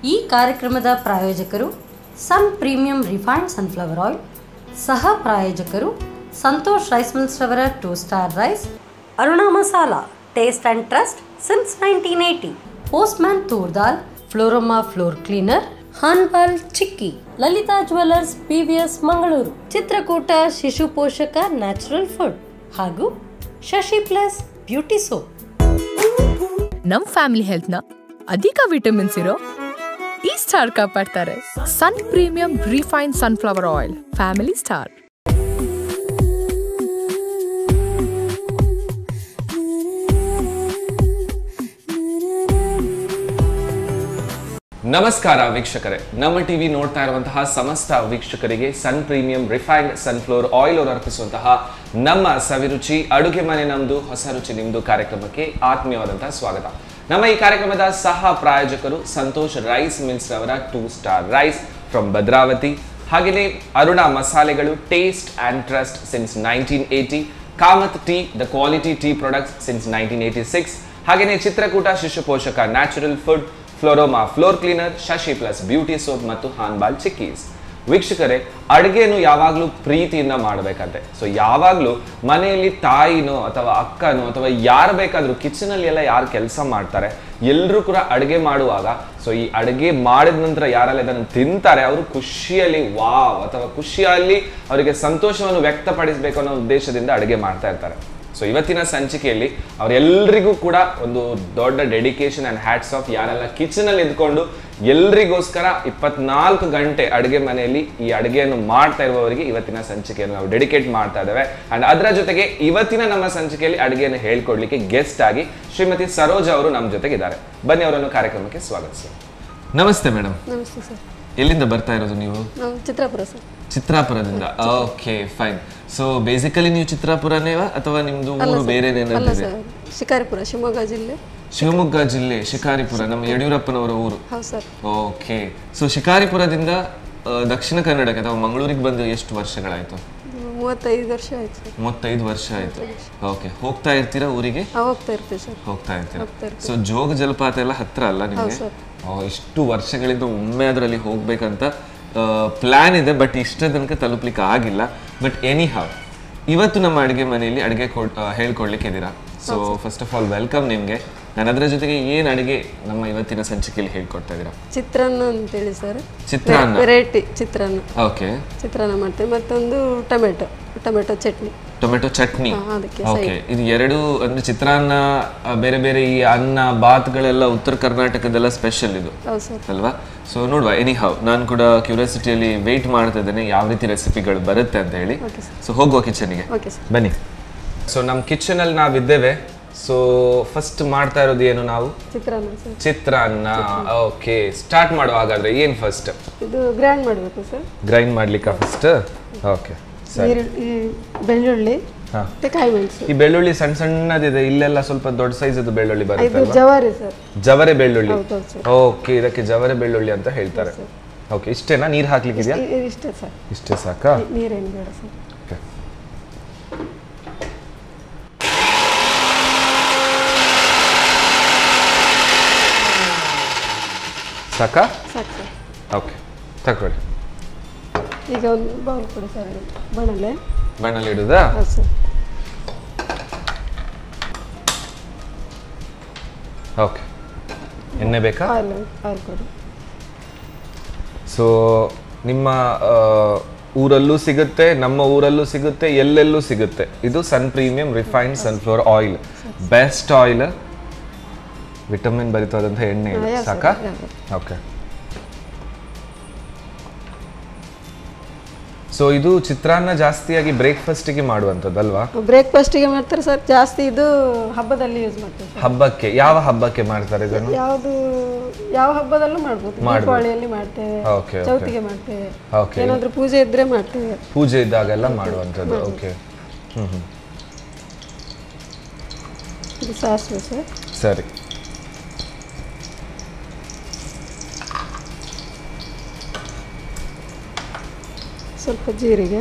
ಈ ಕಾರ್ಯಕ್ರಮದ ಪ್ರಾಯೋಜಕರು ಸನ್ ಪ್ರೀಮಿಯಂ ರಿಫೈನ್ಡ್ ಸನ್ಫ್ಲವರ್ ಆಯಿಲ್, ಸಹ ಪ್ರಾಯೋಜಕರು ಸಂತೋಷ್ ರೈಸ್ ಮಿಲ್ಸ್ ರವರ 2 star rice, Aruna masala taste and trust since 1980, postman toor dal, Florama floor cleaner, ಹಾನ್ಬಾಲ್ ಚಿಕ್ಕಿ, ಲಲಿತಾ ಜ್ಯುವೆಲ್ಲರ್ಸ್ PVS ಮಂಗಳೂರು, ಚಿತ್ರಕೂಟ ಶಿಶು ಪೋಷಕ ನ್ಯಾಚುರಲ್ ಫುಡ್ ಹಾಗೂ ಶಶಿ ಪ್ಲಸ್ ಬ್ಯೂಟಿ ಸೋಪ್. ನಮ್ ಫ್ಯಾಮಿಲಿ ಹೆಲ್ತ್ ನ ಅಧಿಕ ವಿಟಮಿನ್ಸ್ ಇರೋ ಈ ಸ್ಟಾರ್ ಕಾಪಾಡ್ತಾರೆ. ಸನ್ premium refine sunflower oil, family star. ನಮಸ್ಕಾರ ವೀಕ್ಷಕರೇ, ನಮ್ಮ ಟಿವಿ ನೋಡ್ತಾ ಇರುವಂತಹ ಸಮಸ್ತ ವೀಕ್ಷಕರಿಗೆ ಸನ್ ಪ್ರೀಮಿಯಂ ರಿಫೈನ್ಡ್ ಸನ್ಫ್ಲವರ್ ಆಯಿಲ್ ಅವರು ಅರ್ಪಿಸುವಂತಹ ನಮ್ಮ ಸವಿರುಚಿ ಅಡುಗೆ ಮನೆ ನಮ್ದು ಹೊಸ ರುಚಿ ನಿಮ್ದು ಕಾರ್ಯಕ್ರಮಕ್ಕೆ ಆತ್ಮೀಯವಾದಂತಹ ಸ್ವಾಗತ. ನಮ್ಮ ಈ ಕಾರ್ಯಕ್ರಮದ ಸಹ ಪ್ರಾಯೋಜಕರು ಸಂತೋಷ್ ರೈಸ್ ಮಿಲ್ಸ್ ರವರ 2 ಸ್ಟಾರ್ ರೈಸ್ ಫ್ರಮ್ ಭದ್ರಾವತಿ, ಹಾಗೆಯೇ ಅರುಣಾ ಮಸಾಲೆಗಳು taste and trust since 1980, Kamath tea the quality tea products since 1986, ಹಾಗೆಯೇ ಚಿತ್ರಕೂಟ ಶಿಶು ಪೋಷಕ natural food, Floroma floor cleaner, Shashi plus beauty soap ಮತ್ತು ಹಾನ್ಬಾಲ್ ಚಿಕ್ಕೀಸ್. ವೀಕ್ಷಕರೇ, ಅಡುಗೆಯನ್ನು ಯಾವಾಗಲೂ ಪ್ರೀತಿಯಿಂದ ಮಾಡಬೇಕಂತೆ. ಸೊ ಯಾವಾಗಲೂ ಮನೆಯಲ್ಲಿ ತಾಯಿನೋ ಅಥವಾ ಅಕ್ಕನೋ ಅಥವಾ ಯಾರು ಬೇಕಾದರೂ ಕಿಚನಲ್ಲಿ ಎಲ್ಲ ಯಾರು ಕೆಲಸ ಮಾಡ್ತಾರೆ ಎಲ್ಲರೂ ಕೂಡ ಅಡುಗೆ ಮಾಡುವಾಗ ಸೊ ಈ ಅಡುಗೆ ಮಾಡಿದ ನಂತರ ಯಾರೆಲ್ಲ ಇದನ್ನು ತಿಂತಾರೆ ಅವರು ಖುಷಿಯಲ್ಲಿ ವಾವ್ ಅಥವಾ ಖುಷಿಯಲ್ಲಿ ಅವರಿಗೆ ಸಂತೋಷವನ್ನು ವ್ಯಕ್ತಪಡಿಸಬೇಕು ಅನ್ನೋ ಉದ್ದೇಶದಿಂದ ಅಡುಗೆ ಮಾಡ್ತಾ ಇರ್ತಾರೆ. ಸೊ ಇವತ್ತಿನ ಸಂಚಿಕೆಯಲ್ಲಿ ಅವರೆಲ್ಲರಿಗೂ ಕೂಡ ಒಂದು ದೊಡ್ಡ ಡೆಡಿಕೇಶನ್ ಆ್ಯಂಡ್ ಹ್ಯಾಟ್ಸ್ ಆಫ್, ಯಾರೆಲ್ಲ ಕಿಚನಲ್ಲಿ ಇದ್ಕೊಂಡು ಎಲ್ರಿಗೋಸ್ಕರ 24 ಗಂಟೆ ಅಡುಗೆ ಮನೆಯಲ್ಲಿ ಈ ಅಡುಗೆಯನ್ನು ಮಾಡ್ತಾ ಇರುವವರಿಗೆ ಇವತ್ತಿನ ಸಂಚಿಕೆಯನ್ನು ನಾವು ಡೆಡಿಕೇಟ್ ಮಾಡ್ತಾ ಇದ್ದೇವೆ. ಆ್ಯಂಡ್ ಅದರ ಜೊತೆಗೆ ಇವತ್ತಿನ ನಮ್ಮ ಸಂಚಿಕೆಯಲ್ಲಿ ಅಡುಗೆಯನ್ನು ಹೇಳ್ಕೊಡ್ಲಿಕ್ಕೆ ಗೆಸ್ಟ್ ಆಗಿ ಶ್ರೀಮತಿ ಸರೋಜಾ ಅವರು ನಮ್ಮ ಜೊತೆಗಿದ್ದಾರೆ. ಬನ್ನಿ ಅವರನ್ನು ಕಾರ್ಯಕ್ರಮಕ್ಕೆ ಸ್ವಾಗತಿಸಿ. ನಮಸ್ತೆ ಮೇಡಮ್. ನಮಸ್ತೆ ಸರ್. ಎಲ್ಲಿಂದ ಬರ್ತಾ ಇರೋದು ನೀವು? ಚಿತ್ರಾಪುರ ಸರ್. ಚಿತ್ರಾಪುರದಿಂದ. Okay fine. ಸೊ ಬೇಸಿಕಲಿ ನೀವು ಚಿತ್ರಾಪುರನೇವಾ ಅಥವಾ ನಿಮ್ದು ಊರು ಬೇರೆ ಏನಾದ್ರು? ಶಿಕಾರಿಪುರ, ಶಿವಮೊಗ್ಗ ಜಿಲ್ಲೆ. ಶಿವಮೊಗ್ಗ ಜಿಲ್ಲೆ ಶಿಕಾರಿಪುರ, ನಮ್ಮ ಯಡಿಯೂರಪ್ಪನವರ ಊರು. ಹೌದು ಸರ್. ಓಕೆ. ಸೊ ಶಿಕಾರಿಪುರದಿಂದ ದಕ್ಷಿಣ ಕನ್ನಡಕ್ಕೆ ಅಥವಾ ಮಂಗಳೂರಿಗೆ ಬಂದು ಎಷ್ಟು ವರ್ಷಗಳಾಯ್ತು? 35 ವರ್ಷ ಆಯ್ತು. 35 ವರ್ಷ ಆಯ್ತು. ಓಕೆ. ಹೋಗ್ತಾ ಇರ್ತೀರಾ ಊರಿಗೆ? ಹೋಗ್ತಾ ಇರ್ತೀವಿ ಸರ್. ಹೋಗ್ತಾ ಇರ್ತೀರಾ. ಸೊ ಜೋಗ ಜಲಪಾತ ಎಲ್ಲ ಹತ್ರ ಅಲ್ಲ ನಿಮಗೆ? ಇಷ್ಟು ವರ್ಷಗಳಿಂದ ಒಮ್ಮೆ ಅದರಲ್ಲಿ ಹೋಗ್ಬೇಕಂತ ಪ್ಲಾನ್ ಇದೆ, ಬಟ್ ಇಷ್ಟ ತನಕ ತಲುಪಲಿಕ್ಕೆ ಆಗಿಲ್ಲ. ಬಟ್ ಎನಿ ಹಾವ್ ಇವತ್ತು ನಮ್ಮ ಅಡುಗೆ ಮನೆಯಲ್ಲಿ ಅಡುಗೆ ಹೇಳ್ಕೊಡ್ಲಿಕ್ಕೆ ಇದ್ದೀರಾ. So first of all welcome ನಿಮಗೆ. ನಾನು ಅದರ ಜೊತೆಗೆ ಏನು ಅಡುಗೆ ನಮ್ಮ ಇವತ್ತಿನ ಸಂಚಿಕೆಯಲ್ಲಿ ಹೇಳ್ಕೊಡ್ತಾ ಇದ್ದೀರಾ? ಚಿತ್ರಾನ್ನ ಅಂತೇಳಿ ಸರ್. ಚಿತ್ರಾನ್ನ ವೆರೈಟಿ ಚಿತ್ರಾನ್ನ. ಓಕೆ. ಚಿತ್ರಾನ್ನ ಮಾಡ್ತೇವೆ. ಮತ್ತೊಂದು tomato chutney. Tomato chutney. Okay. ಇದು ಎರಡು ಅಂದ್ರೆ ಚಿತ್ರಾನ್ನ ಬೇರೆ ಬೇರೆ ಈ ಅನ್ನ ಬಾತ್ಗಳೆಲ್ಲ ಉತ್ತರ ಕರ್ನಾಟಕದೆಲ್ಲ ಸ್ಪೆಷಲ್ ಇದು ಅಲ್ವಾ? ಸೊ ನೋಡುವ. ಎನಿ ಹಾವ್ ನಾನು ಕೂಡ ಕ್ಯೂರಿಯಾಸಿಟಿಯಲ್ಲಿ ವೆಯ್ಟ್ ಮಾಡ್ತಾ ಇದ್ದೇನೆ ಯಾವ ರೀತಿ ರೆಸಿಪಿಗಳು ಬರುತ್ತೆ ಅಂತ ಹೇಳಿ. ಸೊ ಹೋಗುವ ಕಿಚನ್ಗೆ ಬನ್ನಿ. ಸೊ ನಮ್ಮ ಕಿಚನ್ ಅಲ್ಲಿ ನಾವಿದ್ದೇವೆ. ಸೊ ಫಸ್ಟ್ ಮಾಡ್ತಾ ಇರೋದು ಏನು ನಾವು? ಚಿತ್ರಾನ್ನ. ಓಕೆ. ಸ್ಟಾರ್ಟ್ ಮಾಡುವ ಹಾಗಾದ್ರೆ. ಏನು ಫಸ್ಟ್? ಇದು ಗ್ರೈಂಡ್ ಮಾಡಬೇಕು ಸರ್. ಗ್ರೈಂಡ್ ಮಾಡ್ಲಿಕ್ಕೆ ಫಸ್ಟ್? ಓಕೆ. ಬೆಳ್ಳುಳ್ಳಿ ಮತ್ತೆ ಕಾಯಿ ಮೆಣಸು. ಈ ಬೆಳ್ಳುಳ್ಳಿ ಸಣ್ಣ ಸಣ್ಣದಿದೆ, ಇಲ್ಲೆಲ್ಲ ಸ್ವಲ್ಪ ದೊಡ್ಡ ಸೈಜ್ ಅದು ಬೆಳ್ಳುಳ್ಳಿ ಬರುತ್ತೆ. ಜವಾರಿ ಸರ್. ಜವರೆ ಬೆಳ್ಳುಳ್ಳಿ. ಓಕೆ. ಇದಕ್ಕೆ ಜವರೆ ಬೆಳ್ಳುಳ್ಳಿ ಅಂತ ಹೇಳ್ತಾರೆ. ಓಕೆ. ಇಷ್ಟೇನಾ? ನೀರು ಹಾಕ್ಲಿಕ್ಕೆ ಇದೆಯಾ? ಇಷ್ಟೇ ಸರ್. ಇಷ್ಟೇ ಸಾಕಾ? ನೀರೇನು ಬೇಡ ಸರ್. ಓಕೆ. ಸಾಕಾ? ಸಾಕು ಸರ್. ಓಕೆ. ತಗೊಳ್ಳಿ. ಈಗ ಒಂದು ಬೌಲ್ ಕೊಡಿ ಸರ್. ಬಣ್ಣಲ್ಲಿ ಇಡುದಾ? ಹೌದು ಸರ್. ಓಕೆ. ಎಣ್ಣೆ ಬೇಕಾ? ಆಯಿಲ್ ಕೊಡಿ. ಸೊ ನಿಮ್ಮ ಊರಲ್ಲೂ ಸಿಗುತ್ತೆ, ನಮ್ಮ ಊರಲ್ಲೂ ಸಿಗುತ್ತೆ, ಎಲ್ಲೆಲ್ಲೂ ಸಿಗುತ್ತೆ. ಇದು sun premium refined sunflower oil, best oil, vitamin ಭರಿತವಾದಂಥ ಎಣ್ಣೆ ಇದೆ. ಸಾಕಾ? ಓಕೆ. ಸೊ ಇದು ಚಿತ್ರಾನ್ನ ಜಾಸ್ತಿಯಾಗಿ ಬ್ರೇಕ್ಫಾಸ್ಟಿಗೆ ಮಾಡುವಂಥದ್ದಲ್ವಾ? ಬ್ರೇಕ್ಫಾಸ್ಟಿಗೆ ಮಾಡ್ತಾರೆ ಸರ್. ಜಾಸ್ತಿ ಇದು ಹಬ್ಬದಲ್ಲಿ ಯೂಸ್ ಮಾಡ್ತಾರೆ. ಹಬ್ಬಕ್ಕೆ? ಯಾವ ಹಬ್ಬಕ್ಕೆ ಮಾಡ್ತಾರೆ ಇದನ್ನು? ಯಾವ ಹಬ್ಬದಲ್ಲೂ ಮಾಡ್ಬೋದು. ದೀಪಾವಳಿಯಲ್ಲಿ ಮಾಡ್ತೇವೆ, ಚೌತಿಗೆ ಮಾಡ್ತೇವೆ, ಏನಾದ್ರೂ ಪೂಜೆ ಇದ್ರೆ ಮಾಡ್ತೇವೆ. ಪೂಜೆ ಇದ್ದಾಗೆಲ್ಲ ಮಾಡುವಂಥದ್ದು. ಓಕೆ. ಇದು ಸಾಸಿವೆ ಸರ್. ಸರಿ. ಸ್ವಲ್ಪ ಜೀರಿಗೆ.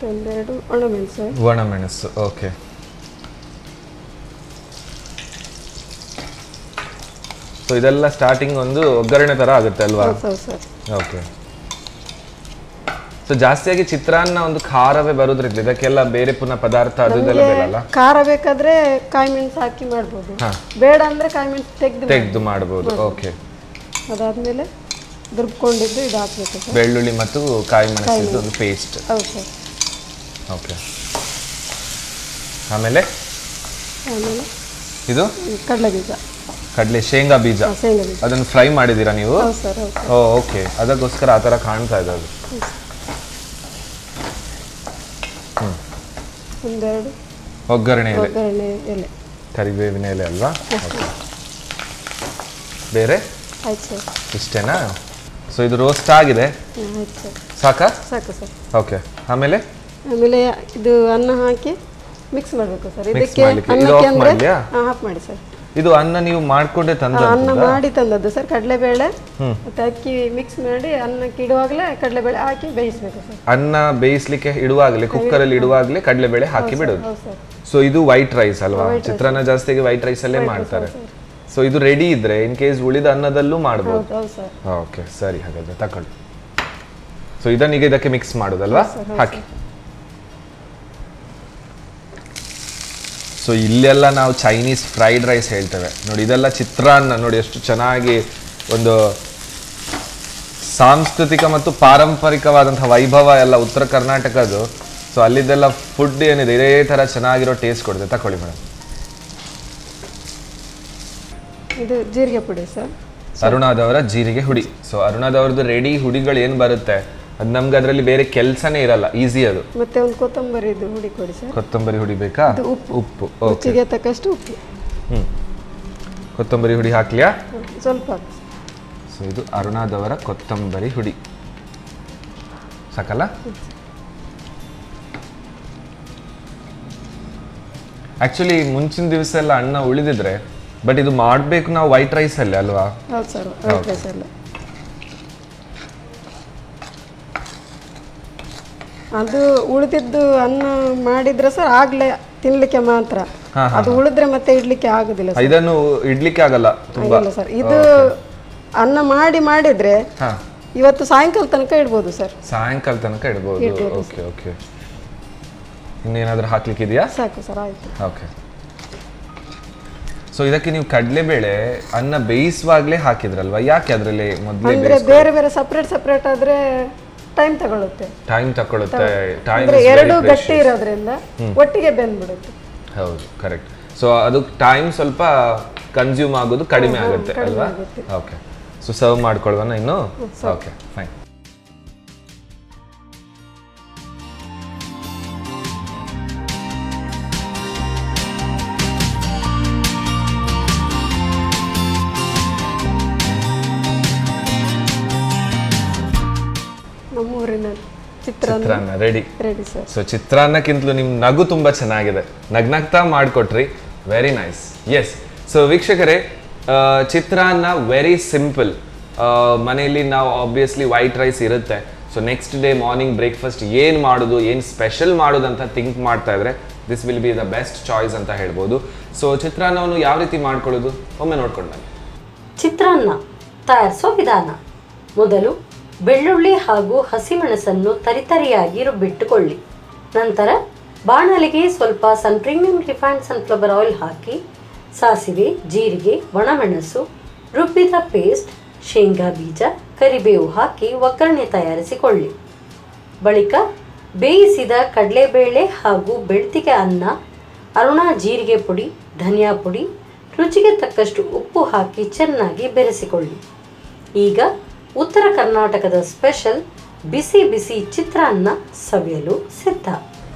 ಒಂದೆರಡು ಒಣಮೆಣಸು. ಒಣಮೆಣಸು. ಓಕೆ. ಸೊ ಇದೆಲ್ಲ ಸ್ಟಾರ್ಟಿಂಗ್ ಒಂದು ಒಗ್ಗರಣೆ ತರ ಆಗುತ್ತೆ ಅಲ್ವಾ? ಓಕೆ. ಸೊ ಜಾಸ್ತಿಯಾಗಿ ಚಿತ್ರಾನ್ನ ಒಂದು ಖಾರವೇ ಬರೋದ್ರಿಂದ ಇದಕ್ಕೆಲ್ಲ ಬೇರೆ ಪುನಃ ಪದಾರ್ಥ ಅದೆಲ್ಲ ಬೇಕಲ್ಲ? ಖಾರ ಬೇಕಾದ್ರೆ ಕಾಯಿ ಮೆಣಸು ಹಾಕಿ ಮಾಡ್ಬೋದು, ಬೇಡ ಅಂದ್ರೆ ಕಾಯಿ ಮೆಣಸು ತೆಗೆದು ಮಾಡ್ಬೋದು. ಓಕೆ. ಅದಾದ್ಮೇಲೆ ದುರ್ಬ್ಕೊಂಡಿದ್ದು ಇದು ಹಾಕ್ಬೇಕು ಸರ್. ಬೆಳ್ಳುಳ್ಳಿ ಮತ್ತು ಕಾಯಿ ಮೆಣಸಿದ್ದು ಒಂದು ಪೇಸ್ಟ್. ಹೌದು ಸರ್. ಓಕೆ. ಆಮೇಲೆ ಇದು ಕಡಲೆ ಬೀಜ, ಶೇಂಗಾ ಬೀಜ. ಅದನ್ನು ಫ್ರೈ ಮಾಡಿದ್ದೀರಾ ನೀವು? ಓಕೆ. ಅದಕ್ಕೋಸ್ಕರ ಆ ಥರ ಕಾಣ್ತಾ ಇದೆ ಅದು. ಒಂದೆರಡು ಒಗ್ಗರಣೆ ಎಲೆ, ಕರಿಬೇವಿನ ಎಲೆ ಅಲ್ವಾ? ಬೇರೆ ಇಷ್ಟೇನಾ? ಸೊ ಇದು ರೋಸ್ಟ್ ಆಗಿದೆ, ಸಾಕಾ? ಸಾಕು ಸರ್. ಓಕೆ. ಆಮೇಲೆ ಇದು ಅನ್ನ ಹಾಕಿ ಮಿಕ್ಸ್ ಮಾಡಬೇಕು ಸರ್. ಇದಕ್ಕೆ ಹಾಫ್ ಮಾಡಿ ಸರ್. ಇದು ಅನ್ನ ನೀವು ಮಾಡ್ಕೊಂಡೆ ತಂದದ್ದು? ಅನ್ನ ಮಾಡಿ ತಂದದ್ದು ಸರ್. ಕಡಲೆಬೇಳೆ ಮತ್ತೆ ಅಕ್ಕಿ ಮಿಕ್ಸ್ ಮಾಡಿ ಅನ್ನಕ್ಕೆ ಇಡುವಾಗಲೇ ಕಡಲೆಬೇಳೆ ಹಾಕಿ ಬೇಯಿಸಬೇಕು ಸರ್. ಅನ್ನ ಬೇಯಿಸ್ಲಿಕ್ಕೆ ಇಡುವಾಗಲೇ ಕುಕ್ಕರಲ್ಲಿ ಇಡುವಾಗಲೇ ಕಡಲೆಬೇಳೆ ಹಾಕಿ ಬಿಡೋದು. ಸೊ ಇದು ವೈಟ್ ರೈಸ್ ಅಲ್ವಾ? ಚಿತ್ರಾನ್ನ ಜಾಸ್ತಿಯಾಗಿ ವೈಟ್ ರೈಸ್ ಅಲ್ಲೇ ಮಾಡ್ತಾರೆ. ಸೊ ಇದು ರೆಡಿ ಇದ್ರೆ ಇನ್ ಕೇಸ್ ಉಳಿದ ಅನ್ನದಲ್ಲೂ ಮಾಡಬಹುದು. ಓಕೆ ಸರಿ, ಹಾಗಾದ್ರೆ ತಕೊಳ್ಳಿ. ಸೊ ಇದನ್ನೀಗ ಇದಕ್ಕೆ ಮಿಕ್ಸ್ ಮಾಡೋದಲ್ವಾ? ಹಾಕಿ. ಸೊ ಇಲ್ಲೆಲ್ಲ ನಾವು ಚೈನೀಸ್ ಫ್ರೈಡ್ ರೈಸ್ ಹೇಳ್ತೇವೆ ನೋಡಿ, ಇದೆಲ್ಲ ಚಿತ್ರಾನ್ನ ನೋಡಿ ಎಷ್ಟು ಚೆನ್ನಾಗಿ ಒಂದು ಸಾಂಸ್ಕೃತಿಕ ಮತ್ತು ಪಾರಂಪರಿಕವಾದಂತಹ ವೈಭವ ಎಲ್ಲ ಉತ್ತರ ಕರ್ನಾಟಕದ್ದು. ಸೊ ಅಲ್ಲಿದ್ದೆಲ್ಲ ಫುಡ್ ಏನಿದೆ ಇದೇ ತರ ಚೆನ್ನಾಗಿರೋ ಟೇಸ್ಟ್ ಕೊಡುತ್ತೆ. ತಕೊಳ್ಳಿ ಮೇಡಮ್. ಇದು ಜೀರಿಗೆ ಪುಡಿ ಸರ್, ಅರುಣಾದವರ ಜೀರಿಗೆ ಹುಡಿ. ಸೊ ಅರುಣಾದವರದ್ದು ರೆಡಿ ಹುಡಿಗಳು ಏನು ಬರುತ್ತೆ ಅದು ನಮ್ಗೆ ಅದರಲ್ಲಿ ಬೇರೆ ಕೆಲಸನೇ ಇರಲ್ಲ, ಈಸಿ ಅದು. ಮತ್ತೆ ಒಂದು ಕೊತ್ತಂಬರಿ ಹುಡಿ ಕೊಡಿ ಸರ್. ಕೊತ್ತಂಬರಿ ಹುಡಿ ಬೇಕಾ? ಉಪ್ಪು ರುಚಿಗೆ ತಕ್ಕಷ್ಟು ಉಪ್ಪು. ಕೊತ್ತಂಬರಿ ಹುಡಿ ಹಾಕ್ಲಿಯಾ? ಸ್ವಲ್ಪ. ಸೊ ಇದು ಅರುಣಾದವರ ಕೊತ್ತಂಬರಿ ಹುಡಿ ಸಾಕಲ್ಲ? ಆಕ್ಚುಲಿ ಮುಂಚಿನ ದಿವಸ ಎಲ್ಲ ಅನ್ನ ಉಳಿದಿದ್ರೆ, ಬಟ್ ಇದು ಮಾಡಬೇಕು ನಾವು ವೈಟ್ ರೈಸ್ ಅಲ್ಲೇ ಅಲ್ವಾ? ಹೌದು ಸರ್, ವೈಟ್ ರೈಸ್ ಅಲ್ಲೇ. ಅದು ಉಳಿದಿದ್ದು ಅನ್ನ ಮಾಡಿದ್ರೆ ಸರ್ ಆಗ್ಲೇ ತಿನ್ಲಿಕ್ಕೆ ಮಾತ್ರ. ಅದು ಉಳಿದ್ರೆ ಮತ್ತೆ ಇಡ್ಲಿಕ್ಕೆ ಆಗುದಿಲ್ಲ. ಇದನ್ನು ಇಡ್ಲಿಕ್ಕೆ ಆಗಲ್ಲ ತುಂಬಾ ಸರ್. ಇದು ಅನ್ನ ಮಾಡಿದ್ರೆ ಇವತ್ತು ಸಾಯಂಕಾಲ ತನಕ ಇಡ್ಬೋದು ಸರ್. ಸಾಯಂಕಾಲ ತನಕ ಇಡ್ಬೋದು. Okay okay. ಇನ್ನೇನಾದ್ರೂ ಹಾಕ್ಲಿಕ್ಕೆ ಇದೆಯಾ? ಸಾಕು ಸರ್, ಆಯ್ತು. ಓಕೆ. ಸೊ ಇದಕ್ಕೆ ನೀವು ಕಡಲೆಬೇಳೆ ಅನ್ನ ಬೇಯಿಸುವಾಗ್ಲೇ ಹಾಕಿದ್ರಲ್ವಾ? ಯಾಕೆ ಅದರಲ್ಲಿ ಮೊದಲೇ ಬೇರೆ ಬೇರೆ ಸಪರೇಟ್ ಆದ್ರೆ ಟೈಮ್ ತಗೊಳುತ್ತೆ. ಎರಡು ಗಟ್ಟಿ ಇರೋದ್ರಿಂದ ಒಟ್ಟಿಗೆ ಬೆಂದ್ಬಿಡುತ್ತೆ. ಹೌದು, ಕರೆಕ್ಟ್. ಸೊ ಅದು ಟೈಮ್ ಸ್ವಲ್ಪ ಕನ್ಸ್ಯೂಮ್ ಆಗೋದು ಕಡಿಮೆ ಆಗುತ್ತೆ ಅಲ್ವಾ? ಓಕೆ. ಸೊ ಸರ್ವ್ ಮಾಡ್ಕೊಳ್ಳೋಣ ಇನ್ನು? Okay fine. Chitranna ready sir. So ಚಿತ್ರಾನ್ನಕ್ಕಿಂತಲೂ ನಿಮ್ ನಗು ತುಂಬಾ ಚೆನ್ನಾಗಿದೆ, ನಗ್ನಗ್ತಾ ಮಾಡ್ಕೊಟ್ರಿ. Very nice. ಎಸ್. ಸೊ ವೀಕ್ಷಕರೇ, ಚಿತ್ರಾನ್ನ ವೆರಿ ಸಿಂಪಲ್. ಮನೆಯಲ್ಲಿ ನಾವು ಆಬ್ವಿಯಸ್ಲಿ ವೈಟ್ ರೈಸ್ ಇರುತ್ತೆ. So next day morning breakfast ಏನು ಮಾಡೋದು, ಏನು ಸ್ಪೆಷಲ್ ಮಾಡೋದು ಅಂತ ಥಿಂಕ್ ಮಾಡ್ತಾ ಇದ್ರೆ this will be the best choice ಅಂತ ಹೇಳ್ಬೋದು. ಸೊ ಚಿತ್ರಾನ್ನವನ್ನು ಯಾವ ರೀತಿ ಮಾಡ್ಕೊಳ್ಳೋದು ಒಮ್ಮೆ ನೋಡ್ಕೊಂಡು ಬನ್ನಿ. ಚಿತ್ರಾನ್ನ ತಯಾರಿಸೋ ವಿಧಾನ: ಮೊದಲು ಬೆಳ್ಳುಳ್ಳಿ ಹಾಗೂ ಹಸಿಮೆಣಸನ್ನು ತರಿತರಿಯಾಗಿ ರುಬ್ಬಿಟ್ಟುಕೊಳ್ಳಿ. ನಂತರ ಬಾಣಲೆಗೆ ಸ್ವಲ್ಪ ಸನ್ ಪ್ರೀಮಿಯಂ ರಿಫೈನ್ಡ್ ಸನ್ಫ್ಲವರ್ ಆಯಿಲ್ ಹಾಕಿ ಸಾಸಿವೆ, ಜೀರಿಗೆ, ಒಣಮೆಣಸು, ರುಬ್ಬಿದ ಪೇಸ್ಟ್, ಶೇಂಗಾ ಬೀಜ, ಕರಿಬೇವು ಹಾಕಿ ಒಗ್ಗರಣೆ ತಯಾರಿಸಿಕೊಳ್ಳಿ. ಬಳಿಕ ಬೇಯಿಸಿದ ಕಡಲೆಬೇಳೆ ಹಾಗೂ ಬೆಳ್ತಿಗೆ ಅನ್ನ, ಅರುಣಾ ಜೀರಿಗೆ ಪುಡಿ, ಧನಿಯಾ ಪುಡಿ, ರುಚಿಗೆ ತಕ್ಕಷ್ಟು ಉಪ್ಪು ಹಾಕಿ ಚೆನ್ನಾಗಿ ಬೆರೆಸಿಕೊಳ್ಳಿ. ಈಗ ಉತ್ತರ ಕರ್ನಾಟಕದ ಸ್ಪೆಷಲ್ ಬಿಸಿ ಬಿಸಿ ಚಿತ್ರಾನ್ನ ಸವಿಯಲು ಸಿದ್ಧ.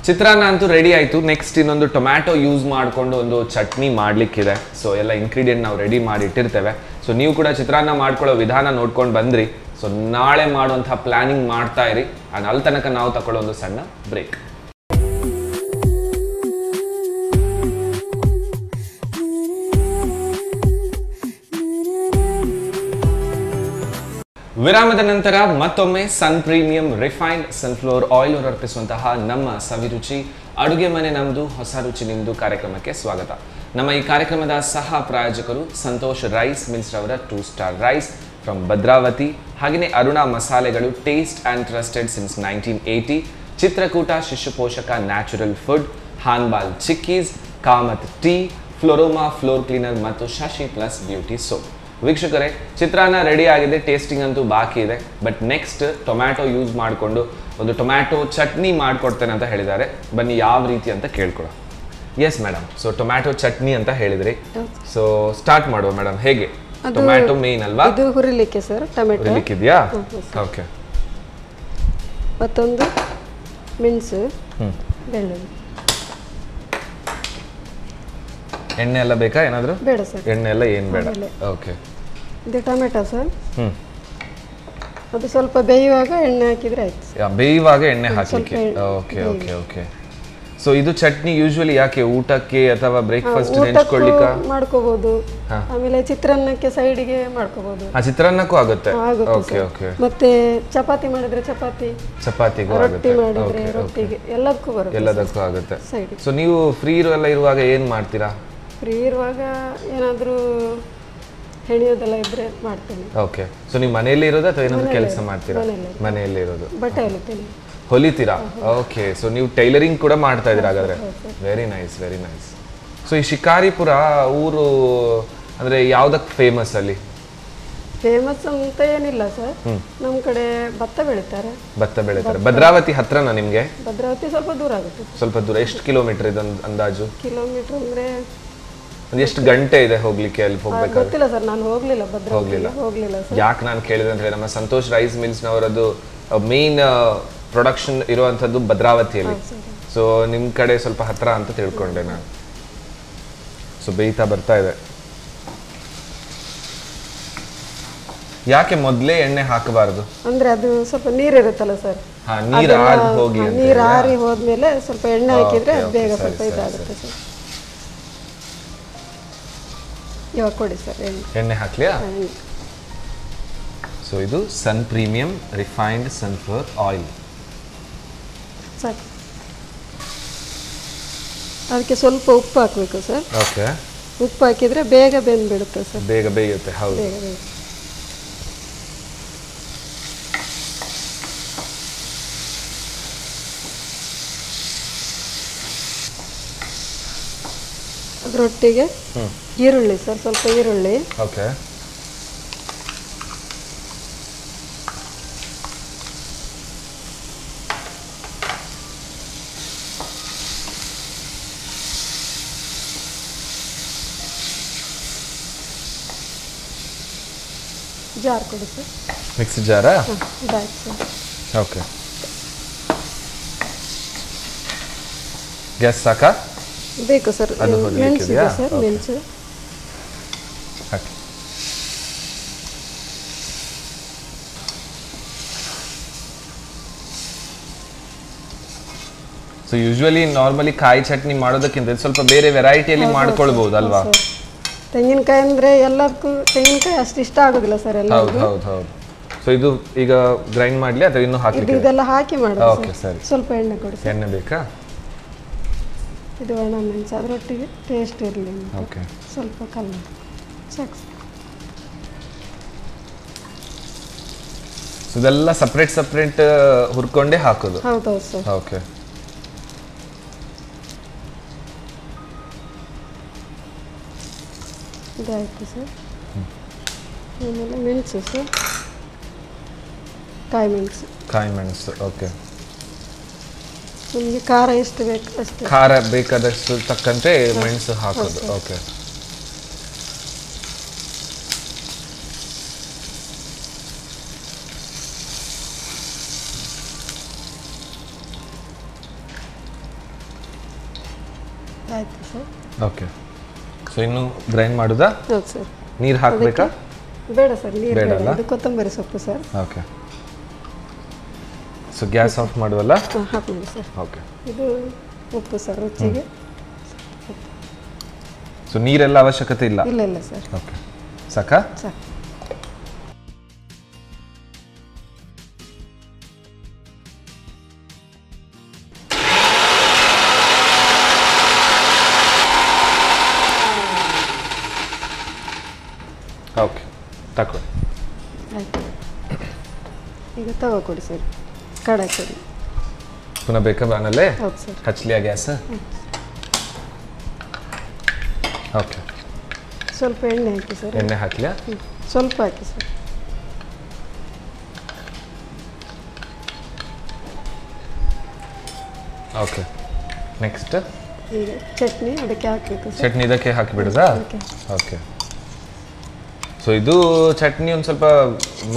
ಚಿತ್ರಾನ್ನ ಅಂತೂ ರೆಡಿ ಆಯಿತು. ನೆಕ್ಸ್ಟ್ ಇನ್ನೊಂದು ಟೊಮ್ಯಾಟೊ ಯೂಸ್ ಮಾಡಿಕೊಂಡು ಒಂದು ಚಟ್ನಿ ಮಾಡಲಿಕ್ಕಿದೆ. ಸೊ ಎಲ್ಲ ಇಂಗ್ರೀಡಿಯೆಂಟ್ ನಾವು ರೆಡಿ ಮಾಡಿ ಇಟ್ಟಿರ್ತೇವೆ. ಸೊ ನೀವು ಕೂಡ ಚಿತ್ರಾನ್ನ ಮಾಡ್ಕೊಳ್ಳೋ ವಿಧಾನ ನೋಡ್ಕೊಂಡು ಬಂದ್ರಿ. ಸೊ ನಾಳೆ ಮಾಡುವಂತಹ ಪ್ಲಾನಿಂಗ್ ಮಾಡ್ತಾ ಇರಿ. ಆ್ಯಂಡ್ ಅಲ್ಲಿ ತನಕ ನಾವು ತಗೊಳ್ಳೋ ಒಂದು ಸಣ್ಣ ಬ್ರೇಕ್. ವಿರಾಮದ ನಂತರ ಮತ್ತೊಮ್ಮೆ ಸನ್ ಪ್ರೀಮಿಯಂ ರಿಫೈನ್ಡ್ ಸನ್ಫ್ಲವರ್ ಆಯಿಲ್ ಅರ್ಪಿಸುವಂತಹ ನಮ್ಮ ಸವಿರುಚಿ ಅಡುಗೆ ಮನೆ ನಮ್ಮದು ಹೊಸ ರುಚಿ ನಿಮ್ಮದು ಕಾರ್ಯಕ್ರಮಕ್ಕೆ ಸ್ವಾಗತ. ನಮ್ಮ ಈ ಕಾರ್ಯಕ್ರಮದ ಸಹ ಪ್ರಾಯೋಜಕರು ಸಂತೋಷ್ ರೈಸ್ ಮಿಲ್ಸ್ ರವರ 2 ಸ್ಟಾರ್ ರೈಸ್ ಫ್ರಮ್ ಭದ್ರಾವತಿ, ಹಾಗೆಯೇ ಅರುಣಾ ಮಸಾಲೆಗಳು taste and trusted since 1980, Chitrakoota ಶಿಶು ಪೋಷಕ ನ್ಯಾಚುರಲ್ ಫುಡ್, ಹಾನ್ಬಾಲ್ chikkis, Kamath tea, Florama floor cleaner ಮತ್ತು ಶಶಿ ಪ್ಲಸ್ ಬ್ಯೂಟಿ ಸೋಪ್. ವೀಕ್ಷಕರೇ, ಚಿತ್ರಾನ್ನ ರೆಡಿ ಆಗಿದೆ, ಟೇಸ್ಟಿಂಗ್ ಅಂತೂ ಬಾಕಿ ಇದೆ. ಬಟ್ ನೆಕ್ಸ್ಟ್ ಟೊಮ್ಯಾಟೊ ಯೂಸ್ ಮಾಡಿಕೊಂಡು ಒಂದು ಟೊಮ್ಯಾಟೊ ಚಟ್ನಿ ಮಾಡಿಕೊಡ್ತೇನೆ ಅಂತ ಹೇಳಿದ್ದಾರೆ. ಬನ್ನಿ ಯಾವ ರೀತಿ ಅಂತ ಕೇಳ್ಕೊಳ. Yes madam, so tomato chutney ಅಂತ ಹೇಳಿದ್ರಿ, ಸೊ ಸ್ಟಾರ್ಟ್ ಮಾಡುವ ಮೇಡಮ್. ಹೇಗೆ? ಟೊಮ್ಯಾಟೊ ಮೇನ್ ಅಲ್ವಾ? ಇದು ಹುರಿಲಿಕ್ಕೆ ಸರ್, ಟೊಮ್ಯಾಟೊ ಹುರಿಲಿಕ್ಕಿದೆಯಾ? ಓಕೆ. ಮತ್ತೊಂದು ಮೆಣಸು, ಬೆಳ್ಳುಳ್ಳಿ. ಎಣ್ಣೆ ಎಲ್ಲ ಬೇಕಾ ಏನಾದರೂ? ಬೇಡ ಸರ್, ಎಣ್ಣೆ ಎಲ್ಲ ಏನು ಬೇಡ. ಓಕೆ. ಇದು ಟೊಮೆಟೊ ಸರ್, ಅದು ಸ್ವಲ್ಪ ಬೇಯುವಾಗ ಎಣ್ಣೆ ಹಾಕಿದ್ರೆ ಆಯ್ತು. ಬೇಯುವಾಗ ಎಣ್ಣೆ ಹಾಕಲಿಕ್ಕೆ. Okay okay okay. ಸೊ ಇದು ಚಟ್ನಿ ಯೂಶುವಲಿ ಯಾಕೆ ಊಟಕ್ಕೆ ಅಥವಾ ಬ್ರೇಕ್ಫಾಸ್ಟ್ ನೆಂಚ್ಕೊಳ್ಳಿಕ್ಕೆ ಮಾಡ್ಕೋಬಹುದು, ಆಮೇಲೆ ಚಿತ್ರಾನ್ನಕ್ಕೆ ಸೈಡಿಗೆ ಮಾಡ್ಕೋಬಹುದು. ಚಿತ್ರಾನ್ನಕ್ಕೂ ಆಗುತ್ತೆ. Okay okay. ಮತ್ತೆ ಚಪಾತಿ ಮಾಡಿದ್ರೆ ಚಪಾತಿಗೂ ರೊಟ್ಟಿ ಮಾಡಿದ್ರೆ ರೊಟ್ಟಿಗೆ ಎಲ್ಲದಕ್ಕೂ ಬರುತ್ತೆ. ಎಲ್ಲದಕ್ಕೂ ಆಗುತ್ತೆ. ಸೊ ನೀವು ಫ್ರೀ ಇರುವಾಗ ಏನ್ ಮಾಡ್ತೀರಾ? ಫ್ರೀ ಇರುವಾಗ ಏನಾದರೂ ಹೆಣಿಯೋದೆಲ್ಲ ಇದ್ರೆ ಮಾಡ್ತೇನೆ. ಓಕೆ. ಸೊ ನೀವು ಮನೆಯಲ್ಲಿ ಇರೋದು ಅಥವಾ ಏನಾದರೂ ಕೆಲಸ ಮಾಡ್ತೀರಾ? ಮನೆಯಲ್ಲಿ ಇರೋದು. ಬಟ್ಟೆ ಹೊಲಿತೀನಿ. ಹೊಲಿತೀರಾ? ಓಕೆ. ಸೊ ನೀವು ಟೈಲರಿಂಗ್ ಕೂಡ ಮಾಡ್ತಾ ಇದ್ದೀರಾ ಹಾಗಾದ್ರೆ? Very nice very nice. So ಈ ಶಿಕಾರಿಪುರ ಊರು ಅಂದ್ರೆ ಯಾವ್ದಕ್ಕೆ ಫೇಮಸ್ ಅಲ್ಲಿ? ಫೇಮಸ್ ಅಂತ ಏನಿಲ್ಲ ಸರ್, ನಮ್ಮ ಕಡೆ ಭತ್ತ ಬೆಳೀತಾರೆ. ಭದ್ರಾವತಿ ಹತ್ರನಾ ನಿಮ್ಗೆ? ಭದ್ರಾವತಿ ಸ್ವಲ್ಪ ದೂರ ಆಗುತ್ತೆ. ಸ್ವಲ್ಪ ದೂರ. ಎಷ್ಟು ಕಿಲೋಮೀಟರ್ ಇದೆ ಅಂದಾಜು? ಕಿಲೋಮೀಟರ್ ಅಂದ್ರೆ ಎಷ್ಟು ಗಂಟೆ ಇದೆ ಹೋಗ್ಲಿಕ್ಕೆ? ಅಲ್ಲಿ ಹೋಗ್ಬೇಕಾದ್ರೆ ಗೊತ್ತಿಲ್ಲ ಸರ್, ನಾನು ಹೋಗ್ಲಿಲ್ಲ ಹೋಗ್ಲಿಲ್ಲ ಸರ್. ಯಾಕೆ ನಾನು ಕೇಳಿದೆ ಅಂದ್ರೆ ನಮ್ಮ ಸಂತೋಷ್ ರೈಸ್ ಮಿಲ್ಸ್ ನವರದ್ದು ಮೇನ್ ಪ್ರೊಡಕ್ಷನ್ ಇರುವಂತದ್ದು ಭದ್ರಾವತಿಯಲ್ಲಿ. ಸೊ ನಿಮ್ ಕಡೆ ಸ್ವಲ್ಪ ಹತ್ರ ಅಂತ ತಿಳ್ಕೊಂಡೆ ನಾನು. ಸೊ ಬೇಯ್ತಾ ಬರ್ತಾ ಇದೆ. ಯಾಕೆ ಮೊದಲೇ ಎಣ್ಣೆ ಹಾಕಬಾರದು? ಅಂದ್ರೆ ಅದು ಸ್ವಲ್ಪ ನೀರಿರುತ್ತಲ್ಲ ಸರ್, ನೀರು ಆರಿ ಹೋದ್ಮೇಲೆ ಸ್ವಲ್ಪ ಎಣ್ಣೆ ಹಾಕಿದ್ರೆ ಬೇಗ ಸ್ವಲ್ಪ ಇದಾಗುತ್ತೆ ಸರ್. ಇವಾಗ ಕೊಡಿ ಸರ್ ಎಣ್ಣೆ ಹಾಕ್ಲಿಯಾ? ಸೊ ಇದು sun premium refined sunflower oil. ಸಾಕು. ಅದಕ್ಕೆ ಸ್ವಲ್ಪ ಉಪ್ಪು ಹಾಕಬೇಕು ಸರ್. ಓಕೆ. ಉಪ್ಪು ಹಾಕಿದ್ರೆ ಬೇಗ ಬೆಂದ್ಬಿಡುತ್ತೆ ಸರ್. ಬೇಗ ಬೇಯುತ್ತೆ. ಹೌದು. ಅದರೊಟ್ಟಿಗೆ ಈರುಳ್ಳಿ ಸರ್, ಸ್ವಲ್ಪ ಈರುಳ್ಳಿ. ಓಕೆ. ಜಾರ್ ಕೊಡಿ ಸರ್. ಮಿಕ್ಸಿ ಜಾರಾ? ಇದಾಯ್ತು ಸರ್. ಓಕೆ. ಗ್ಯಾಸ್ ಸಾಕಾ? ಬೇಕು ಸರ್. ಮೆಣಸು ಸರ್, ಮೆಣಸು ಹಾಕಿ. ಸೊ ಯೂಶುವಲಿ ನಾರ್ಮಲಿ ಕಾಯಿ ಚಟ್ನಿ ಮಾಡೋದಕ್ಕಿಂತ ಸ್ವಲ್ಪ ಬೇರೆ ವೆರೈಟಿಯಲ್ಲಿ ಮಾಡ್ಕೊಳ್ಬಹುದು ಅಲ್ವಾ? ತೆಂಗಿನಕಾಯಿ ಅಂದ್ರೆ ಎಲ್ಲದಕ್ಕೂ ತೆಂಗಿನಕಾಯಿ ಅಷ್ಟು ಇಷ್ಟ ಆಗೋದಿಲ್ಲ ಸರ್ ಎಲ್ಲ. ಹೌದು ಹೌದು ಹೌದು. ಸೊ ಇದು ಈಗ ಗ್ರೈಂಡ್ ಮಾಡ್ಲಿ ಅಥವಾ ಇನ್ನೂ ಹಾಕಿ? ಇದೆಲ್ಲ ಹಾಕಿ ಮಾಡಿ. ಓಕೆ ಸರಿ. ಸ್ವಲ್ಪ ಎಣ್ಣೆ ಕೊಡಿ. ಎಣ್ಣೆ ಬೇಕಾ? ಇದು ಒಣ ಮೆಣಸು, ಅದರೊಟ್ಟಿಗೆ ಟೇಸ್ಟ್ ಇರಲಿ. ಓಕೆ. ಸ್ವಲ್ಪ ಕಲ್ಲರ್ ಸಾಕು. ಇದೆಲ್ಲ ಸಪ್ರೇಟ್ ಹುರ್ಕೊಂಡೇ ಹಾಕೋದು? ಹೌದೌದು ಸರ್. ಓಕೆ. ಇದಾಯ್ತು ಸರ್. ಆಮೇಲೆ ಮೆಣಸು ಸರ್, ಕಾಯಿ ಮೆಣಸು. ಓಕೆ. ನಿಮಗೆ ಖಾರ ಎಷ್ಟು ಬೇಕು ಅಷ್ಟೇ. ಖಾರ ಬೇಕಾದಷ್ಟು ತಕ್ಕಂತೆ ಮೆಣಸು ಹಾಕೋದು. ಓಕೆ. ಆಯ್ತು ಸರ್. ಓಕೆ. ಸೊ ಇನ್ನು ಗ್ರೈಂಡ್ ಮಾಡುದಾ? ಹೌದು ಸರ್. ನೀರು ಹಾಕಬೇಕಾ? ಬೇಡ ಸರ್, ನೀರು ಬೇಡ. ಇದು ಕೊತ್ತಂಬರಿ ಸೊಪ್ಪು sir. Okay. So gas off ಮಾಡುವಲ್ಲ? ಹಾಕಿ ಸರ್. ಓಕೆ. ಇದು ಉಪ್ಪು ಸರ್ ರುಚಿಗೆ. ಸೊ ನೀರೆಲ್ಲ ಅವಶ್ಯಕತೆ ಇಲ್ಲ? ಇಲ್ಲ ಸರ್. ಓಕೆ. ಸಾಕಾ? ಸಾಕು. ಓಕೆ ತಗೊಳ್ಳಿ. ಆಯಿತು. ಈಗ ತಗೋ ಕೊಡಿ ಸರ್, ಕಡಾಯಿ ಕೊಡಿ. ಪುನಃ ಬೇಕಾ ಬಾಣಲೆ? ಹೌದು ಸರ್. ಹಚ್ಚಲಿಯಾ ಗ್ಯಾಸ್? ಓಕೆ. ಸ್ವಲ್ಪ ಎಣ್ಣೆ ಹಾಕಿ ಸರ್. ಎಣ್ಣೆ ಹಾಕ್ಲಿಯಾ? ಸ್ವಲ್ಪ ಹಾಕಿ ಸರ್. ಓಕೆ. ನೆಕ್ಸ್ಟ್ ಈಗ ಚಟ್ನಿ ಅದಕ್ಕೆ ಹಾಕಬೇಕು ಸರ್. ಚಟ್ನಿ ಇದಕ್ಕೆ ಹಾಕಿಬಿಡುದಾ? ಓಕೆ. ಸೊ ಇದು ಚಟ್ನಿ ಒಂದು ಸ್ವಲ್ಪ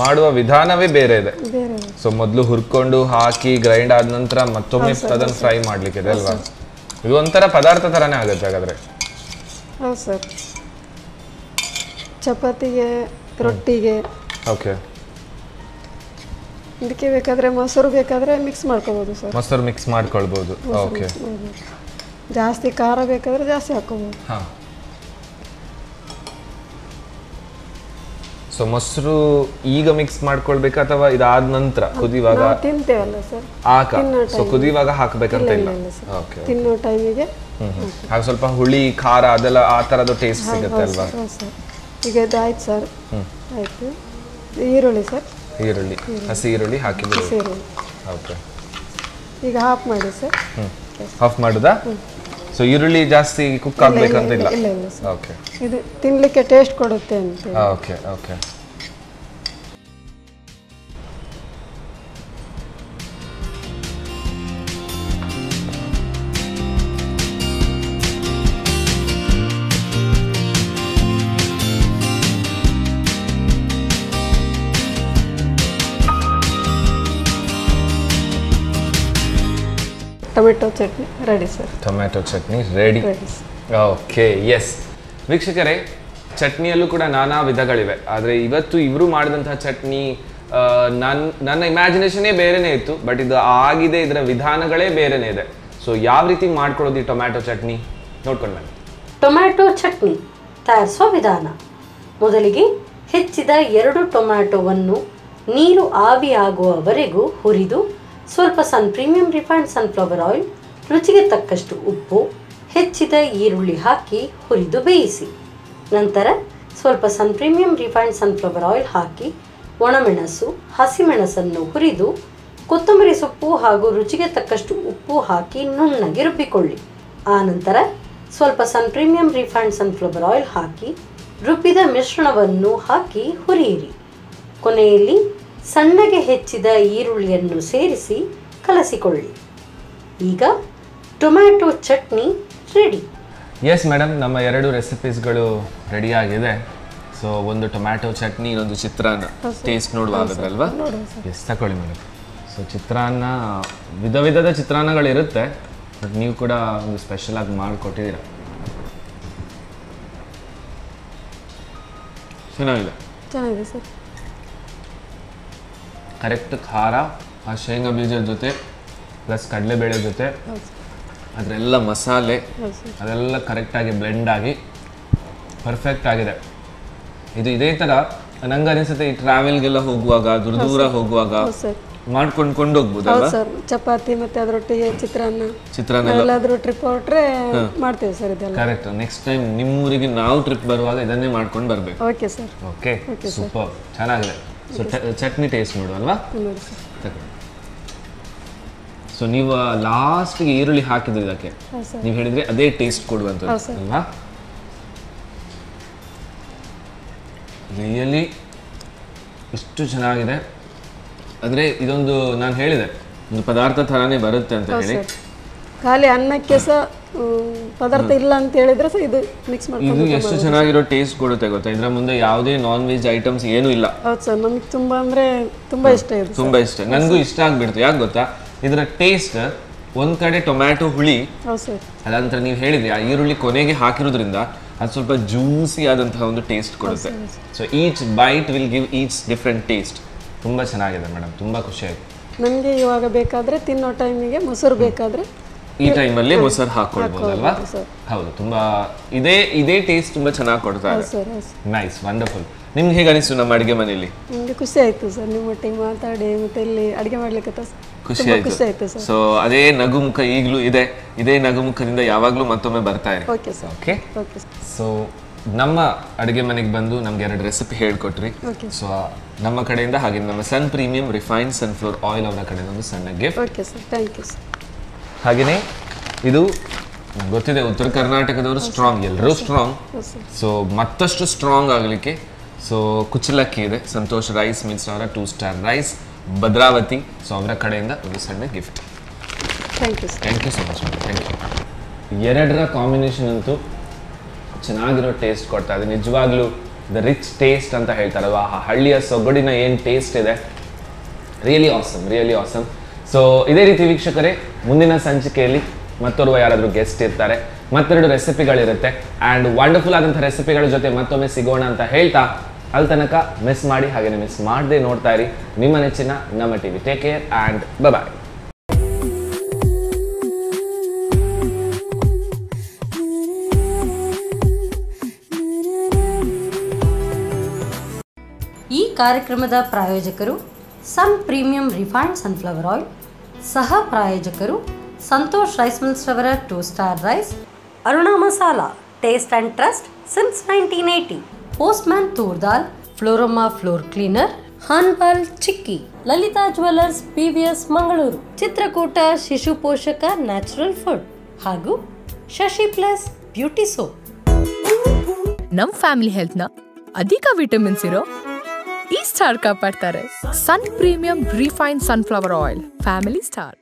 ಮಾಡುವ ವಿಧಾನವೇ ಬೇರೆ ಇದೆ. ಬೇರೆ ಸೊ ಮೊದಲು ಹುರ್ಕೊಂಡು ಹಾಕಿ ಗ್ರೈಂಡ್ ಆದ ನಂತರ ಮತ್ತೊಮ್ಮೆ ಅದನ್ನು ಫ್ರೈ ಮಾಡ್ಲಿಕ್ಕೆ ಇದೆ ಅಲ್ವಾ? ಇದು ಒಂಥರ ಪದಾರ್ಥ ಥರನೇ ಆಗುತ್ತೆ ಹಾಗಾದ್ರೆ. ಹೌದು ಸರ್, ಚಪಾತಿಗೆ ರೊಟ್ಟಿಗೆ. ಓಕೆ. ಇದಕ್ಕೆ ಬೇಕಾದರೆ ಮೊಸರು ಬೇಕಾದರೆ ಮಿಕ್ಸ್ ಮಾಡ್ಕೋಬೋದು ಸರ್. ಮೊಸರು ಮಿಕ್ಸ್ ಮಾಡ್ಕೊಳ್ಬೋದು. ಓಕೆ. ಜಾಸ್ತಿ ಖಾರ ಬೇಕಾದರೆ ಜಾಸ್ತಿ ಹಾಕೋಬೋದು. ಹಾಂ. ಸೊ ಮೊಸರು ಈಗ ಮಿಕ್ಸ್ ಮಾಡ್ಕೊಳ್ಬೇಕಾ ಅಥವಾ ಇದಾದ ನಂತರ ಕುದಿವಾಗ? ತಿಂತೇವಲ್ಲ ಸರ್, ಸೊ ಕುದಿವಾಗ ಹಾಕಬೇಕಂತ ಇಲ್ಲ. ಓಕೆ. ತಿನ್ನೋ ಟೈಮಿಗೆ ಹಾಗೆ ಸ್ವಲ್ಪ ಹುಳಿ ಖಾರ ಅದೆಲ್ಲ ಆ ಥರದ್ದು ಟೇಸ್ಟ್ ಸಿಗುತ್ತೆ ಅಲ್ವಾ? ಸರ್. ಈಗ ಇದು ಆಯ್ತು ಸರ್. ಆಯಿತು. ಈರುಳ್ಳಿ ಸರ್. ಈರುಳ್ಳಿ, ಹಸಿ ಈರುಳ್ಳಿ ಹಾಕಿದ್ರು. ಈರುಳ್ಳಿ. ಓಕೆ. ಈಗ ಆಫ್ ಮಾಡಿ ಸರ್. ಆಫ್ ಮಾಡುದಾ? ಸೊ ಈರುಳ್ಳಿ ಜಾಸ್ತಿ ಕುಕ್ ಆಗ್ಬೇಕಂತ ಇಲ್ಲ? ಇಲ್ಲ ಇಲ್ಲ ಸರ್. ಓಕೆ. ಇದು ತಿನ್ಲಿಕ್ಕೆ ಟೇಸ್ಟ್ ಕೊಡುತ್ತೆ ಅಂತ. Okay okay. Tomato chutney ready sir. Tomato chutney ready. Okay. Yes ವೀಕ್ಷಕರೇ, ಚಟ್ನಿಯಲ್ಲೂ ಕೂಡ ನಾನಾ ವಿಧಗಳಿವೆ. ಆದರೆ ಇವತ್ತು ಇವರು ಮಾಡಿದಂತಹ ಚಟ್ನಿ ನನ್ನ ಇಮ್ಯಾಜಿನೇಷನೇ ಬೇರೆನೇ ಇತ್ತು. ಬಟ್ ಇದು ಆಗಿದೆ, ಇದರ ವಿಧಾನಗಳೇ ಬೇರೆನೇ ಇದೆ. ಸೊ ಯಾವ ರೀತಿ ಮಾಡ್ಕೊಳ್ಳೋದು ಈ ಟೊಮ್ಯಾಟೊ ಚಟ್ನಿ ನೋಡ್ಕೊಂಡು ಬನ್ನಿ. ಟೊಮ್ಯಾಟೊ ಚಟ್ನಿ ತಯಾರಿಸುವ ವಿಧಾನ. ಮೊದಲಿಗೆ ಹೆಚ್ಚಿದ 2 ಟೊಮ್ಯಾಟೊವನ್ನು ನೀರು ಆವಿಯಾಗುವವರೆಗೂ ಹುರಿದು ಸ್ವಲ್ಪ ಪ್ರೀಮಿಯಂ ರಿಫೈನ್ಡ್ ಸನ್ಫ್ಲವರ್ ಆಯಿಲ್, ರುಚಿಗೆ ತಕ್ಕಷ್ಟು ಉಪ್ಪು, ಹೆಚ್ಚಿದ ಈರುಳ್ಳಿ ಹಾಕಿ ಹುರಿದು ಬೇಯಿಸಿ. ನಂತರ ಸ್ವಲ್ಪ ಪ್ರೀಮಿಯಂ ರಿಫೈನ್ಡ್ ಸನ್ಫ್ಲವರ್ ಆಯಿಲ್ ಹಾಕಿ ಒಣಮೆಣಸು, ಹಸಿಮೆಣಸನ್ನು ಹುರಿದು ಕೊತ್ತಂಬರಿ ಸೊಪ್ಪು ಹಾಗೂ ರುಚಿಗೆ ತಕ್ಕಷ್ಟು ಉಪ್ಪು ಹಾಕಿ ನುಣ್ಣಗೆ ರುಬ್ಬಿಕೊಳ್ಳಿ. ಆನಂತರ ಸ್ವಲ್ಪ ಪ್ರೀಮಿಯಂ ರಿಫೈನ್ಡ್ ಸನ್ಫ್ಲವರ್ ಆಯಿಲ್ ಹಾಕಿ ರುಬ್ಬಿದ ಮಿಶ್ರಣವನ್ನು ಹಾಕಿ ಹುರಿಯಿರಿ. ಕೊನೆಯಲ್ಲಿ ಸಣ್ಣಗೆ ಹೆಚ್ಚಿದ ಈರುಳ್ಳಿಯನ್ನು ಸೇರಿಸಿ ಕಲಸಿಕೊಳ್ಳಿ. ಈಗ tomato chutney ready. Yes madam, ನಮ್ಮ 2 ರೆಸಿಪೀಸ್ಗಳು ರೆಡಿಯಾಗಿದೆ. ಸೊ ಒಂದು ಟೊಮ್ಯಾಟೊ ಚಟ್ನಿ, ಇನ್ನೊಂದು ಚಿತ್ರಾನ್ನ. ಟೇಸ್ಟ್ ನೋಡುವಾಗಲ್ವಾ? ಎಸ್ ತಗೊಳ್ಳಿ ಮೇಡಮ್. ಸೊ ಚಿತ್ರಾನ್ನ ವಿಧ ವಿಧದ ಚಿತ್ರಾನ್ನಗಳಿರುತ್ತೆ, ಬಟ್ ನೀವು ಕೂಡ ಒಂದು ಸ್ಪೆಷಲ್ ಆಗಿ ಮಾಡಿಕೊಟ್ಟಿದ್ದೀರ. ಚೆನ್ನಾಗಿದೆ. ಚೆನ್ನಾಗಿದೆ ಸರ್. ಕರೆಕ್ಟ್ ಖಾರ, ಆ ಶೇಂಗಾ ಬೀಜದ ಜೊತೆ ಪ್ಲಸ್ ಕಡಲೆಬೇಳೆ ಜೊತೆ ಅದರೆಲ್ಲ ಮಸಾಲೆ ಅದೆಲ್ಲ ಕರೆಕ್ಟಾಗಿ ಬ್ಲೆಂಡ್ ಆಗಿ ಪರ್ಫೆಕ್ಟ್ ಆಗಿದೆ. ಇದು ಇದೇ ಥರ ನಂಗೆ ಅನಿಸುತ್ತೆ, ಈ ಟ್ರಾವೆಲ್ಗೆಲ್ಲ ಹೋಗುವಾಗ, ದೂರ ಹೋಗುವಾಗ ಮಾಡ್ಕೊಂಡು ಕೊಂಡೋಗ್ಬೋದಲ್ಲ ಸರ್. ಚಪಾತಿ ಮತ್ತೆ ಅದರೊಟ್ಟಿಗೆ ಚಿತ್ರಾನ್ನ ಎಲ್ಲಾದ್ರೂ ಟ್ರಿಪ್ ಹೊರಟ್ರೆ ಮಾಡ್ತೇವೆ ಸರ್ ಇದೆಲ್ಲ. ಕರೆಕ್ಟ್. ನೆಕ್ಸ್ಟ್ ಟೈಮ್ ನಿಮ್ಮೂರಿಗೆ ನಾವು ಟ್ರಿಪ್ ಬರುವಾಗ ಇದನ್ನೇ ಮಾಡ್ಕೊಂಡು ಬರಬೇಕು. Okay sir. ಓಕೆ, ಸೂಪರ್, ಚೆನ್ನಾಗಿದೆ. ಸೊ ಚಟ್ನಿ ಟೇಸ್ಟ್ ನೋಡುವಲ್ವಾ? ಸೊ ನೀವು ಲಾಸ್ಟ್ಗೆ ಈರುಳ್ಳಿ ಹಾಕಿದ್ರೆ ಇದಕ್ಕೆ ನೀವು ಹೇಳಿದ್ರೆ ಅದೇ ಟೇಸ್ಟ್ ಕೊಡುವಂಥದ್ದು ಅಲ್ವಾ? ರಿಯಲಿ ಇಷ್ಟು ಚೆನ್ನಾಗಿದೆ. ಅಂದರೆ ಇದೊಂದು ನಾನು ಹೇಳಿದೆ ಒಂದು ಪದಾರ್ಥ ಥರನೇ ಬರುತ್ತೆ ಅಂತ ಹೇಳಿ. ಖಾಲಿ ಅನ್ನಕ್ಕೆ ಸಹ ಪದಾರ್ಥ ಇಲ್ಲ ಅಂತ ಹೇಳಿದ್ರೆ ಸಹ ಇದು ಮಿಕ್ಸ್ ಮಾಡ್ಕೊಂಡು ಇದು ಎಷ್ಟು ಚೆನ್ನಾಗಿರೋ ಟೇಸ್ಟ್ ಕೊಡುತ್ತೆ ಗೊತ್ತಾ? ಇದರ ಮುಂದೆ ಯಾವುದೇ ನಾನ್ ವೆಜ್ ಐಟಮ್ಸ್ ಏನೂ ಇಲ್ಲ. ಹೌದು ಸರ್, ನಮಗೆ ತುಂಬ ಅಂದರೆ ತುಂಬ ಇಷ್ಟ ಇದೆ. ತುಂಬ ಇಷ್ಟ, ನನಗೂ ಇಷ್ಟ ಆಗಿಬಿಡ್ತು. ಯಾಕೆ ಗೊತ್ತಾ? ಇದರ ಟೇಸ್ಟ್ ಒಂದು ಕಡೆ ಟೊಮ್ಯಾಟೊ ಹುಳಿ, ಅದಂತರ ನೀವು ಹೇಳಿದ್ರಿ ಆ ಈರುಳ್ಳಿ ಕೊನೆಗೆ ಹಾಕಿರೋದ್ರಿಂದ ಅದು ಸ್ವಲ್ಪ ಜ್ಯೂಸಿ ಆದಂತಹ ಒಂದು ಟೇಸ್ಟ್ ಕೊಡುತ್ತೆ. So each bite will give each different taste. ತುಂಬ ಚೆನ್ನಾಗಿದೆ ಮೇಡಮ್, ತುಂಬ ಖುಷಿ ಆಯಿತು. ನನಗೆ ಇವಾಗ ಬೇಕಾದರೆ ತಿನ್ನೋ ಟೈಮಿಗೆ ಮೊಸರು ಬೇಕಾದರೆ ಈ ಟೈಮಲ್ಲಿ ಮೊಸರು ಹಾಕ್ಕೊಳ್ಬೋದಲ್ವಾ? ಹೌದು, ತುಂಬ ಇದೇ ಟೇಸ್ಟ್ ತುಂಬ ಚೆನ್ನಾಗಿ ಕೊಡ್ತಾರೆ. Nice, wonderful. ನಿಮ್ಗೆ ಹೇಗೆ ಅನಿಸ್ತು ನಮ್ಮ ಅಡುಗೆ ಮನೆಯಲ್ಲಿ? ನಿಮಗೆ ಖುಷಿ ಆಯಿತು ಸರ್, ನಿಮ್ಮೊಟ್ಟಿಗೆ ಮಾತಾಡಿ ಮತ್ತೆ ಇಲ್ಲಿ ಅಡುಗೆ ಮಾಡ್ಲಿಕ್ಕೆ ಖುಷಿ ಆಯಿತು. ಸೊ ಅದೇ ನಗುಮುಖ ಈಗಲೂ ಇದೆ, ಇದೇ ನಗುಮುಖದಿಂದ ಯಾವಾಗಲೂ ಮತ್ತೊಮ್ಮೆ ಬರ್ತಾ ಇದೆ. Okay sir. ಓಕೆ. ಸೊ ನಮ್ಮ ಅಡುಗೆ ಮನೆಗೆ ಬಂದು ನಮ್ಗೆ 2 ರೆಸಿಪಿ ಹೇಳ್ಕೊಟ್ರಿ. ಸೊ ನಮ್ಮ ಕಡೆಯಿಂದ ಹಾಗೆ ನಮ್ಮ sun premium refined sunflower oil ಅವರ ಕಡೆಯಿಂದ ಒಂದು ಸಣ್ಣ gift. Okay sir, thank you sir. ಹಾಗೆಯೇ ಇದು ನಂಗೆ ಗೊತ್ತಿದೆ ಉತ್ತರ ಕರ್ನಾಟಕದವರು ಸ್ಟ್ರಾಂಗ್, ಎಲ್ಲರೂ ಸ್ಟ್ರಾಂಗ್. ಸೊ ಮತ್ತಷ್ಟು ಸ್ಟ್ರಾಂಗ್ ಆಗಲಿಕ್ಕೆ ಸೊ ಕುಚ್ಚಲಕ್ಕಿ ಇದೆ, ಸಂತೋಷ್ ರೈಸ್ ಮಿಲ್ಸ್ ಅವರ 2 ಸ್ಟಾರ್ ರೈಸ್ ಭದ್ರಾವತಿ. ಸೊ ಅವರ ಕಡೆಯಿಂದ ಒಂದು ಸಣ್ಣ gift. Thank you sir. Thank you so much. Thank you. ಎರಡರ ಕಾಂಬಿನೇಷನ್ ಅಂತೂ ಚೆನ್ನಾಗಿರೋ ಟೇಸ್ಟ್ ಕೊಡ್ತಾ ಇದೆ. ನಿಜವಾಗ್ಲೂ ದ ರಿಚ್ ಟೇಸ್ಟ್ ಅಂತ ಹೇಳ್ತಾರಲ್ವ, ಆ ಹಳ್ಳಿಯ ಸೊಗಡಿನ ಏನು ಟೇಸ್ಟ್ ಇದೆ, really awesome, really awesome. So ಇದೇ ರೀತಿ ವೀಕ್ಷಕರೇ, ಮುಂದಿನ ಸಂಚಿಕೆಯಲ್ಲಿ ಮತ್ತೋರ್ವ ಯಾರಾದರೂ ಗೆಸ್ಟ್ ಇರ್ತಾರೆ, ಮತ್ತೆರಡು ರೆಸಿಪಿಗಳಿರುತ್ತೆ. ಆ್ಯಂಡ್ ವಂಡರ್ಫುಲ್ ಆದಂಥ ರೆಸಿಪಿಗಳ ಜೊತೆ ಮತ್ತೊಮ್ಮೆ ಸಿಗೋಣ ಅಂತ ಹೇಳ್ತಾ, ಅಲ್ಲಿ ತನಕ ಮಿಸ್ ಮಾಡಿ ಹಾಗೆಯೇ ಮಿಸ್ ಮಾಡದೆ ನೋಡ್ತಾ ಇರಿ ನಿಮ್ಮ ನೆಚ್ಚಿನ ನಮ್ಮ TV. Take care and bye. ಈ ಕಾರ್ಯಕ್ರಮದ ಪ್ರಾಯೋಜಕರು ಸನ್ ಪ್ರೀಮಿಯಂ ರಿಫೈನ್ಡ್ ಸನ್ಫ್ಲವರ್ ಆಯಿಲ್, ಸಹ ಪ್ರಾಯೋಜಕರು ಸಂತೋಷ್ ರೈಸ್ ಮಿಲ್ಸ್ ರವರ 2 star rice, Aruna masala taste and trust since 1980, postman toor dal, Florama floor cleaner, Hanpal chikki, Lalitha jewellers PVS Mangaluru, Chitrakoota ಶಿಶು ಪೋಷಕ ನ್ಯಾಚುರಲ್ ಫುಡ್ ಹಾಗೂ ಶಶಿ ಪ್ಲಸ್ ಬ್ಯೂಟಿ ಸೋಪ್. ನಮ್ ಫ್ಯಾಮಿಲಿ ಹೆಲ್ತ್ನ ಅಧಿಕ ವಿಟಮಿನ್ಸ್ ಇರೋ ಈ ಸ್ಟಾರ್ ಕಾಪಾಡ್ತಾರೆ. ಸನ್ premium refined sunflower oil, family star.